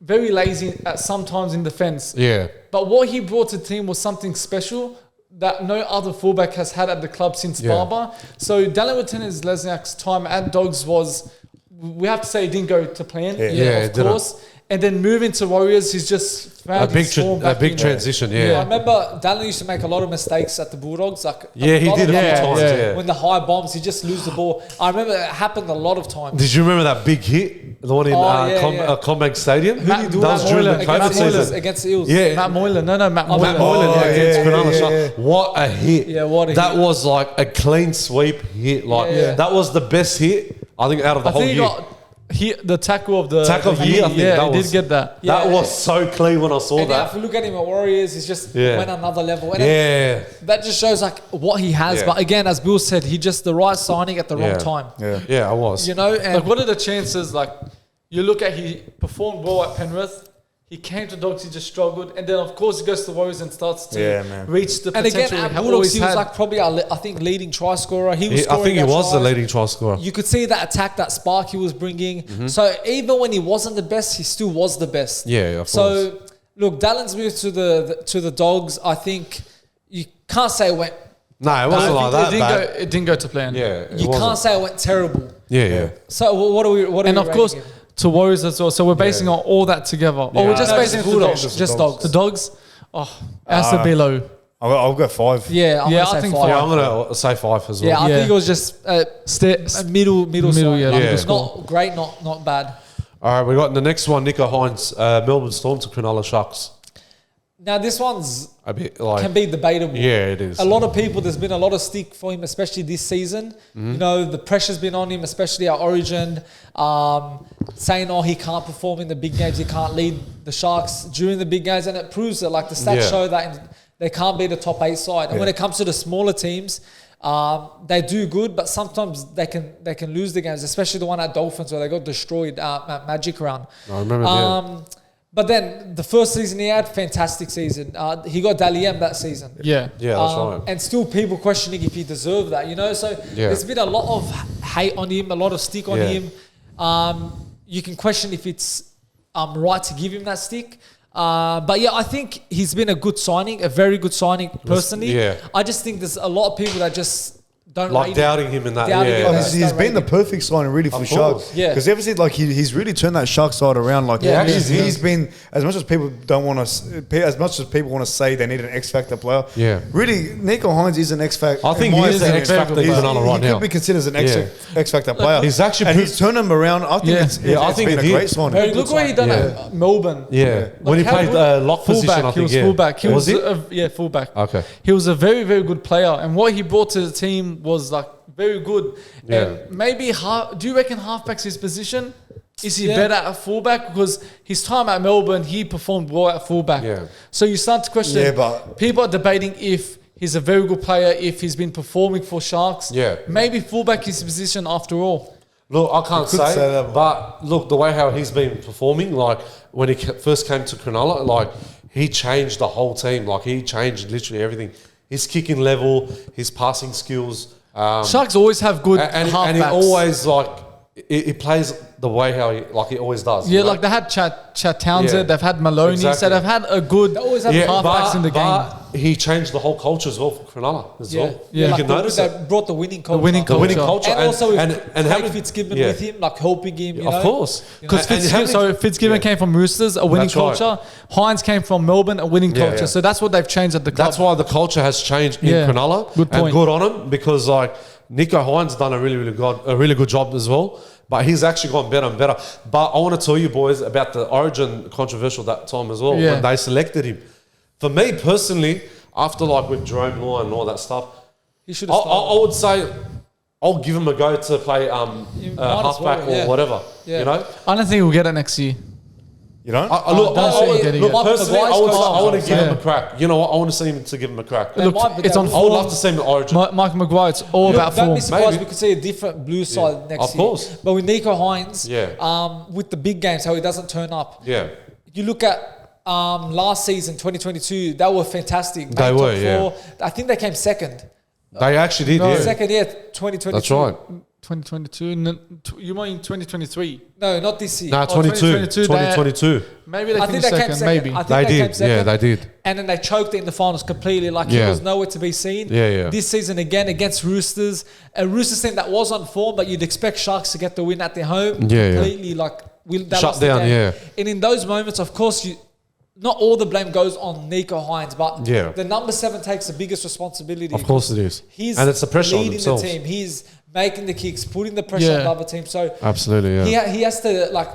very lazy at sometimes in defence. Yeah. But what he brought to the team was something special that no other fullback has had at the club since Barber. So Dallin Watene-Lesniak's time at Dogs was, we have to say, it didn't go to plan. Yeah, of course. And then moving to Warriors, he's just found his form back a big in. transition, I yeah. remember Dallin used to make a lot of mistakes at the Bulldogs. Like Yeah, he lot did of a few times. times, yeah. When the high bombs, he just lose the ball. I remember it happened a lot of times. Did you remember that big hit? The one in Combank Stadium? Matt That was during the COVID against season. against the Eels. Yeah. Matt Moylan. No, Matt Moylan. Matt Moylan against yeah, Cronulla yeah, Sharks. What a hit. Yeah, what a That hit. was like a clean sweep hit. Like that was the best hit, I think, out of the I whole think he year. got the tackle of the Tackle of the year, I think Yeah, that he was- did get that. That Yeah. was so clean when I saw And now if that. you look at him at Warriors, he's just Yeah. went another level. And Yeah. that just shows like what he has. Yeah. But again, as Bill said, he just the right signing at the wrong time. Yeah, I was. You know, and Like, what are the chances? Like, you look at, he performed well at Penrith. He came to Dogs, he just struggled, and then of course he goes to Warriors and starts to reach the and potential again, at he Bulldogs, always he was had. like probably our, I think, leading try scorer. He was. I scoring think he our was the tries. leading try scorer. You could see that attack, that spark he was bringing. So even when he wasn't the best, he still was the best. Yeah, of course. So look, Dallin's moved to the Dogs. I think you can't say it went. No, it wasn't like that bad. It didn't go to plan. Yeah, it You wasn't. can't say it went terrible. Yeah. So what are we? What are And we of course, rating it? to Warriors as well. So we're basing on all that together. Or we're just No, basing just it on Bulldogs, just Dogs. The Dogs, has to be low. I'll go 5. Yeah, I'm Yeah, gonna I say think 5. Yeah, I'm going to say 5 as well. Yeah, I Yeah. think it was just a middle sign. yeah, middle It's score. not great, not bad. All right, we got the next one, Nico Hynes, Melbourne Storm to Cronulla Sharks. Now this one's A bit like... can be debatable. Yeah, it is. A lot of people, there's been a lot of stick for him, especially this season. You know, the pressure's been on him, especially at Origin, saying, he can't perform in the big games, he can't lead the Sharks during the big games, and it proves it. Like the stats show that they can't be the top 8 side. And when it comes to the smaller teams, they do good, but sometimes they can lose the games, especially the one at Dolphins where they got destroyed at Magic Round. I remember that. But then the first season he had, fantastic season. He got Dally M that season. Yeah. Yeah, that's right. And still people questioning if he deserved that, you know? So there's been a lot of hate on him, a lot of stick on him. You can question if it's right to give him that stick. But yeah, I think he's been a good signing, a very good signing personally. Yeah. I just think there's a lot of people that just don't Like rate doubting him in that, Doubting him. Oh, Yeah. he's been the perfect signing really for Sharks. Yeah. Because ever since he's really turned that Shark side around. Like he's been, as much as people don't want to, as much as people want to say they need an X Factor player. Yeah. Really, Nico Hynes is an X Factor. I think he is an X Factor for Cronulla right He now. could be considered as an X Factor player. He's actually and proved- he's turned him around. I think it's been a great signing. Very good Look what he done signing. at Melbourne. Yeah. When he Like, how played good- lock position, I fullback. think, He was yeah. fullback. He Was was he? fullback. Okay. He was a very, very good player, and what he brought to the team was like very good. Yeah. And maybe do you reckon halfback's his position? Is he Yeah. better at fullback? Because his time at Melbourne, he performed well at fullback. Yeah. So you start to question. Yeah, but- people are debating if he's a very good player, if he's been performing for Sharks. Yeah. Maybe fullback is his position after all. Look, I can't could say, say that, but look, the way how he's been performing, like when he first came to Cronulla, like he changed the whole team. Like he changed literally everything. His kicking level, his passing skills. Sharks always have good and halfbacks. he always like he plays the way how he always does. Yeah, you know? like they had Chat Townsend, Yeah. they've had Maloney, so Exactly. they've had a good always have halfbacks in the game. But he changed the whole culture as well for Cronulla as well. Yeah. You Like can notice they it. brought the winning culture. winning The winning culture. culture. And also with and Craig how Fitzgibbon yeah. with him, like helping him. You know? Of course. Because And how many- Fitzgibbon came from Roosters, a winning That's right. culture. Hynes came from Melbourne, a winning Yeah, culture. yeah. So that's what they've changed at the club. That's why the culture has changed in Yeah. Cronulla. Good And point. good on him because like Nico Hynes done a really good job as well. But he's actually gotten better and better. But I want to tell you boys about the Origin controversial that time as well, when they selected him. For me personally, after like with Jerome Law and all that stuff, he should have I would say I'll give him a go to play halfback or whatever. Yeah. You know? I don't think we'll get it next year. You don't? Personally, I want to give him a crack. You know what? I want to see him to give him a crack. Look, it's on. I would love to see him in Origin. Mike Maguire, it's all about form. Don't be surprised we could see a different blue side next year. Of course. But with Nico Hynes, with the big games, how he doesn't turn up. Yeah. You look at last season, 2022, they were fantastic. They were, yeah. I think they came second. They actually did, yeah. Second, 2022. That's right. 2022. You mean 2023? No, not this year. No, 2022. Maybe they finished second. Maybe they did. Yeah, they did. And then they choked it in the finals completely. Like he was nowhere to be seen. Yeah. This season again against Roosters, a Roosters team that was on form, but you'd expect Sharks to get the win at their home. Completely shut down. Yeah. And in those moments, of course, not all the blame goes on Nico Hynes, but the number 7 takes the biggest responsibility. Of course it is. And it's the pressure on leading themselves. the team. He's making the kicks, putting the pressure on the other team. So absolutely, he has to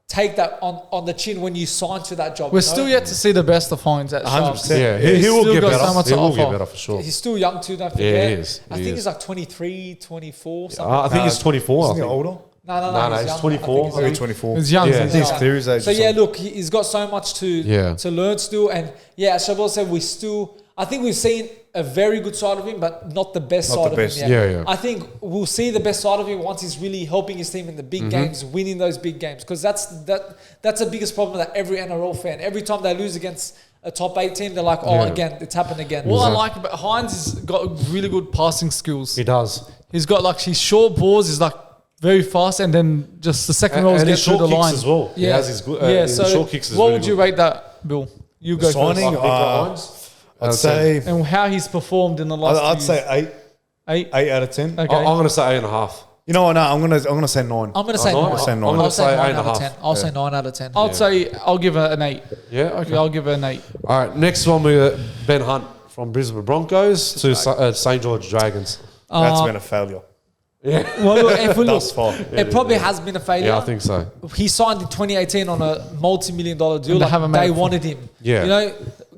take that on the chin when you sign to that job. We're still yet to see the best of Hynes at Sharks. 100%. Yeah, he will get better. He will get better for sure. He's still young too, don't forget. Yeah, he is. I think he's like 23, 24, something. I think he's 24. Isn't he older? No, he's 24. Maybe 24. He's young. Yeah, he's clear his age. So look, he's got so much to learn still. And as Shabal said, I think we've seen a very good side of him, but not the best side of him yet. Yeah. I think we'll see the best side of him once he's really helping his team in the big games, winning those big games. Because that's the biggest problem that every NRL fan, every time they lose against a top 8 team, they're like, again, it's happened again. What I like about Hynes has got really good passing skills. He does. He's got his short balls. He's very fast, and then just the second rows get through the line as well. Yeah, he has his good. So short kicks. Is what really would you rate that, Bill? You go signing. first. I'd say, and how he's performed in the last. I'd say 8. 8 out of 10. Okay. I'm going to say 8.5. You know what? No, I'm gonna say 9. I'm going to say 9. I'm going to say 8.5 out of 10. I'll say 9 out of 10. I'll give it an 8. Yeah, okay. I'll give it an 8. All right, next one we got Ben Hunt from Brisbane Broncos to St. George Dragons. That's been a failure. Yeah. Well, look, if we look, Thus far. it probably has been a failure. Yeah, I think so. He signed in 2018 on a multi-million-dollar deal. They wanted him. Yeah. You know,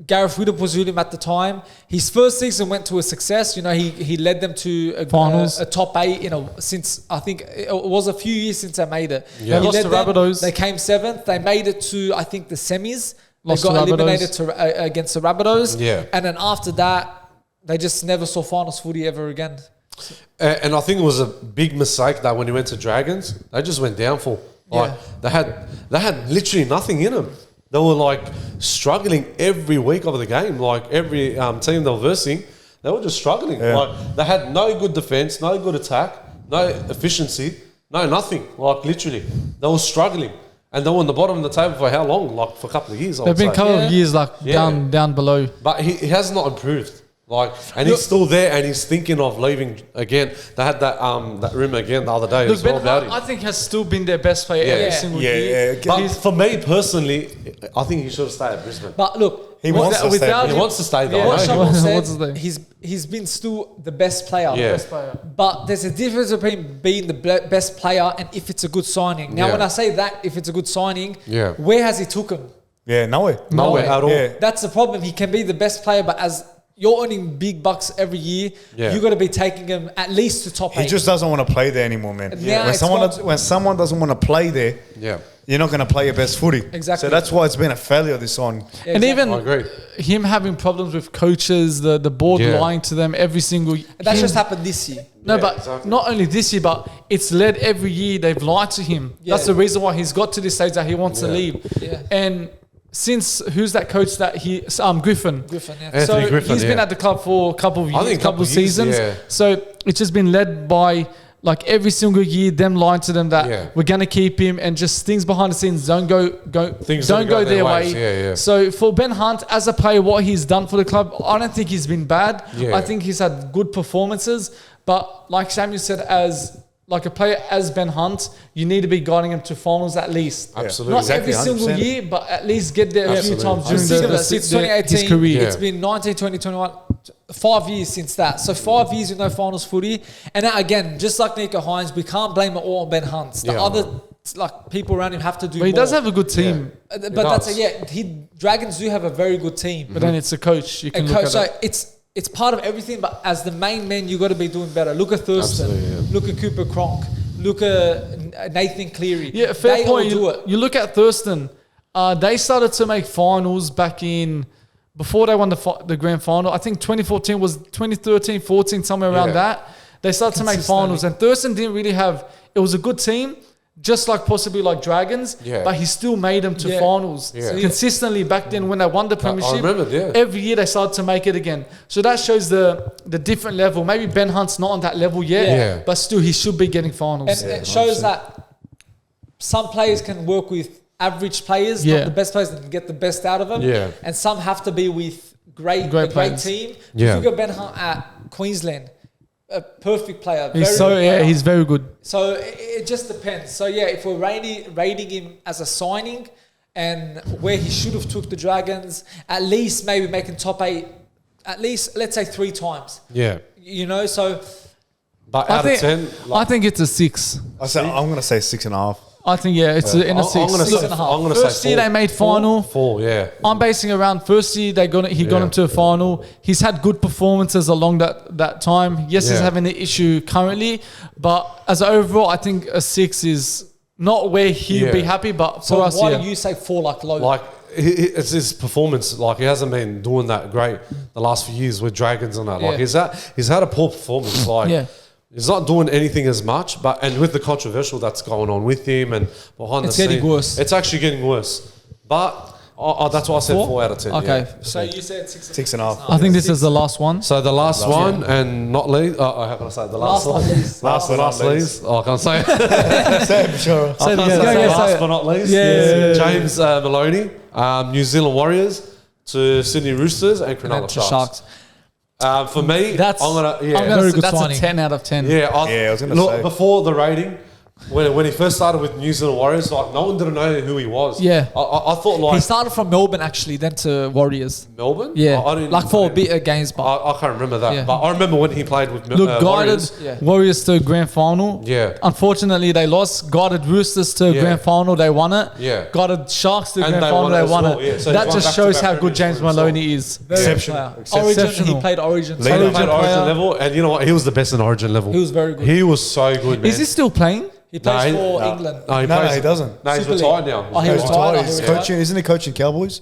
Gareth Widdop was with him at the time. His first season went to a success. You know, he led them to a top 8. Since I think it was a few years since they made it. Yeah. They lost to Rabbitohs. They came 7th. They made it to I think the semis. They got eliminated against the Rabbitohs. Yeah. And then after that, they just never saw finals footy ever again. And I think it was a big mistake that when he went to Dragons, they just went downfall. They had literally nothing in them. They were struggling every week of the game. Every team they were versing, they were just struggling. Yeah. They had no good defense, no good attack, no efficiency, no nothing. Literally, they were struggling. And they were on the bottom of the table for how long? For a couple of years. They've been a couple of years down below. But he has not improved. He's still there, and he's thinking of leaving again. They had that rumour again the other day as well about him. I think has still been their best player every single year. Yeah. But for me personally, I think he should have stayed at Brisbane. But look, he wants to stay. He wants to stay there. Yeah, what Shabal said, he's been still the best player. Yeah. Best player. But there's a difference between being the best player and if it's a good signing. Now, when I say that, if it's a good signing, where has he took him? Yeah, nowhere. Nowhere at all. Yeah. That's the problem. He can be the best player, but as you're earning big bucks every year, you got to be taking him at least to top 8. He just doesn't want to play there anymore, man. Yeah. When someone doesn't want to play there, you're not going to play your best footy. Exactly. So that's why it's been a failure this on. Yeah, and exactly. even him having problems with coaches, the board lying to them every single year. That's just happened this year. No, but not only this year, but it's led every year they've lied to him. Yeah. That's the reason why he's got to this stage that he wants to leave. Yeah. And since who's that coach that Griffin? Griffin, yeah. Anthony Griffin, he's been at the club for a couple of years, I think couple of seasons. Yeah. So it's just been led by every single year them lying to them that we're gonna keep him, and just things behind the scenes don't go their way. Yeah. So for Ben Hunt as a player, what he's done for the club, I don't think he's been bad. Yeah. I think he's had good performances, but like Samuel said, as a player as Ben Hunt, you need to be guiding him to finals at least. Absolutely. Not every single 100%. year, but at least get there a few times during Since 2018, his career. it's been 19, 20, 21. 5 years since that. So 5 years with no finals footy. And now again, just like Nico Hynes, we can't blame it all on Ben Hunt. The other people around him have to do But he more. does have a good team. But Dragons do have a very good team. But then it's a coach. You can look at so it. it's part of everything, but as the main man, you got to be doing better. Look at Thurston. Look at Cooper Cronk. Look at Nathan Cleary. Yeah, fair point. All do it. You look at Thurston. They started to make finals back in... Before they won the grand final, I think 2014 was 2013, 14, somewhere around that. They started to make finals, and Thurston didn't really have. It was a good team, just like possibly like Dragons, but he still made them to finals consistently back then when they won the premiership. I remember, every year they started to make it again. So that shows the different level. Maybe Ben Hunt's not on that level yet, but still he should be getting finals. And it shows that some players can work with average players, not the best players that can get the best out of them. And some have to be with a great team. If you go Ben Hunt at Queensland, a perfect player. He's very good. So it just depends. So if we're rating him as a signing and where he should have took the Dragons, at least maybe making top 8, at least let's say 3 times. Yeah. You know, so... But out of 10... I think it's a 6. I'm going to say 6.5. I think, it's in a 6. I'm going to say 4. First year they made final. 4, yeah. I'm basing around first year he got him to a final. He's had good performances along that time. Yes, he's having the issue currently, but as overall, I think a 6 is not where he'd be happy, but for us, why do you say 4 like low? Like, it's his performance. Like, he hasn't been doing that great the last few years with Dragons and that. Like, he's had a poor performance. Like, he's not doing anything as much, and with the controversial that's going on with him and behind the scenes, it's getting worse. It's actually getting worse. But that's why I said 4 out of 10. Okay. So you said 6.5. I think this is the last one. So the last one, and not least, how can I say it? The last one? Last least. Oh, I can't say it. Say it for sure. Last but not least. James Maloney, New Zealand Warriors to Sydney Roosters and Cronulla Sharks. For me, that's a 10 out of 10. I was going to say. Before the rating, when he first started with New Zealand Warriors, like no one didn't know who he was. Yeah. I thought like... He started from Melbourne actually, then to Warriors. Melbourne? Yeah. I didn't like for a bit of games, but... I can't remember that. But I remember when he played with Warriors. Warriors to grand final. Yeah. Unfortunately, they lost. Guided Roosters to grand final. They won it. Yeah. Guided Sharks to grand final. They won it. Yeah. So that just shows how good James Maloney is. Exceptional. Origin, he played Origin. He played Origin level, and you know what? He was the best in Origin level. He was very good. He was so good, man. Is he still playing? He plays for England. No, he doesn't. No, he's retired now. Oh, he's retired. He's coaching. Isn't he coaching Cowboys?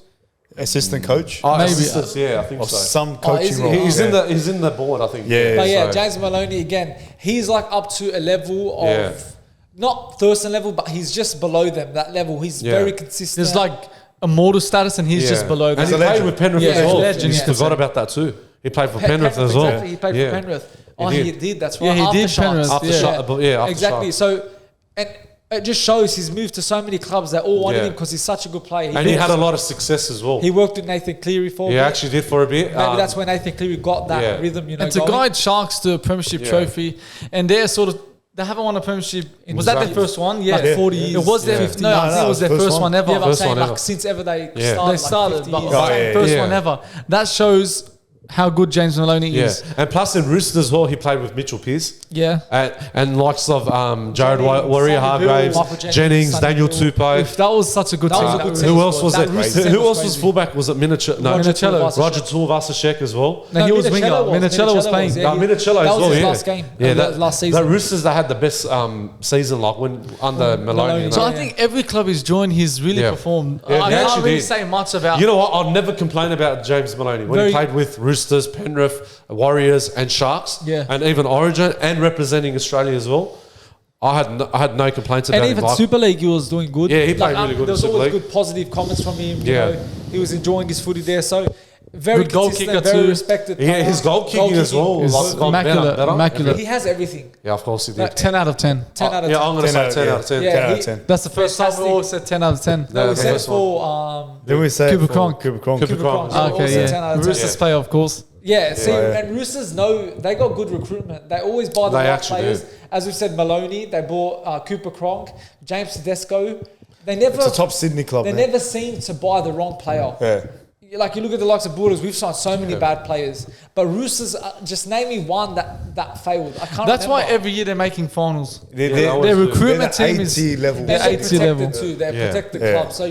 Assistant coach? Maybe. Yeah, I think so. Some coaching role. He's in the board, I think. But James Maloney, again, he's like up to a level of... Not Thurston level, but he's just below them, that level. He's very consistent. There's like a mortal status and he's just below them. And he played with Penrith as well. Legend, You forgot about that too. He played for Penrith as well. Exactly, he played for Penrith. He did, that's right. Yeah, he did Penrith. Penrith. Exactly. So, and it just shows he's moved to so many clubs that all wanted him because he's such a good player. He had a lot of success as well. He worked with Nathan Cleary for a bit. He actually did for a bit. Maybe that's when Nathan Cleary got that rhythm, you know. And to guide Sharks to a premiership trophy, and they're sort of... They haven't won a premiership. Was that their first one? Yeah. Like 40 years. It was their 50. No, I think it was their first one ever. Yeah, but I'm saying like since ever they started. But first one ever. That shows how good James Maloney is. And plus in Roosters as well, he played with Mitchell Pearce. Yeah. And likes of Jared Warrior-Hargraves, Jennings, Daniel Tupou. That was such a good team. Who else was it? Who else was fullback? Was it Minicello? No, Roger Tuivasa-Sheck as well. No, he was winger. Minicello was playing. Minicello as well, That was his last game. Yeah, last season. The Roosters, they had the best season like when under Maloney. So I think every club he's joined, he's really performed. I can't really say much about... You know what? I'll never complain about James Maloney. When he played with Roosters, Penrith, Warriors and Sharks, and even Origin and representing Australia as well, I had no complaints about him. And even Super League, he was doing good. Yeah, he played really good There in was Super always League. good positive comments from him. You know, he was enjoying his footy there. So very good goal consistent, kicker very too. respected. Yeah, his goal kicking as well. Is immaculate. He has everything. Yeah, of course he did. 10 out of 10. 10 out of 10. Yeah, I'm going to say 10 out of 10. 10 out of 10. That's the first time we all said 10 out of 10. No, we said for... Did we say Cooper Cronk? Cooper Cronk. Okay, 10 out of 10. Roosters player, of course. Yeah, see, and Roosters know they got good recruitment. They always buy the right players. As we've said, Maloney, they bought Cooper Cronk, James Tedesco. They never... It's a top Sydney club. They never seem to buy the wrong player. Yeah. like you look at the likes of Bulldogs, we've signed so many bad players. But Roosters, just name me one that failed. I can't That's remember. why every year they're making finals. Their recruitment team is level. They're They 80 protect level. it too. They protect the club. So,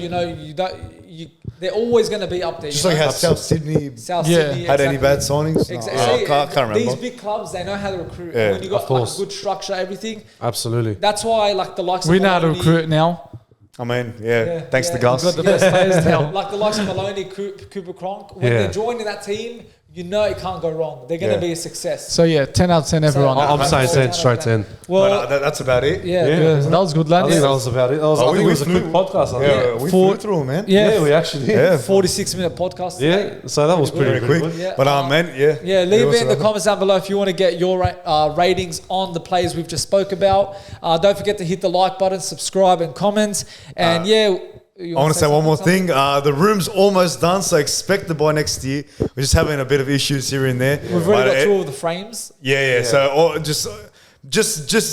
they're always going to be up there. Just like how South Sydney Sydney had any bad signings? Exactly. No, I can't remember. These big clubs, they know how to recruit. Yeah, When you got like, good structure, everything. Absolutely. That's why like the likes We of know how to Maloney, recruit now. I mean, thanks to We've Gus. got the best players now. like the likes of Maloney, Cooper Cronk, when they're joining that team, you know it can't go wrong. They're going to be a success. So 10 out of 10 everyone. I'm saying 10, straight 10. Well, That's about it. That was good, lads. I think that was about it. I think it was a quick podcast. I think. We flew through them, man. Yeah, we actually did. Yeah. 46-minute podcast today. Yeah, so that was pretty quick. good. Yeah. But man, leave it in the comments down below if you want to get your ratings on the players we've just spoke about. Don't forget to hit the like button, subscribe, and comment. And I want to say one more thing. The room's almost done, so expect it by next year. We're just having a bit of issues here and there. We've already got 2 of the frames. Yeah. So just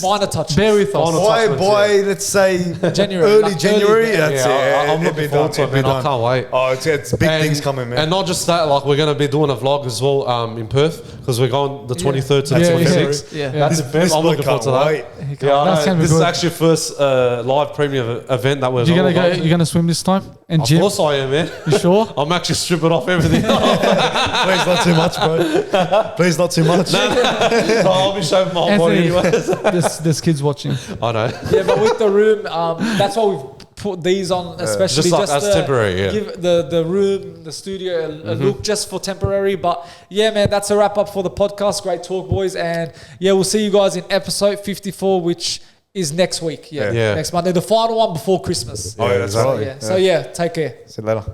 Minor touches. Bear with us. by let's say January, early like January. early, That's it. I'm looking forward to it, man. I can't wait. Oh, it's big things coming, man. And not just that, like we're going to be doing a vlog as well in Perth because we're going the 23rd to the 26th. Yeah. That's it, man. I'm looking forward to that. Yeah, I know. This is actually first live premiere event that we're You're gonna swim this time? And Of gym? course I am, man. You sure? I'm actually stripping off everything. Please not too much, bro. Please not too much. I'll be showing my whole body Anthony, anyways. there's kids watching. I know. Yeah, but with the room, that's why we've put these on, especially Just as temporary, give the room, the studio a look just for temporary. But yeah, man, that's a wrap up for the podcast. Great talk, boys, and we'll see you guys in episode 54, which is next week. Yeah, Yeah. next Monday, the final one before Christmas. Oh, yeah, that's right. So take care. See you later.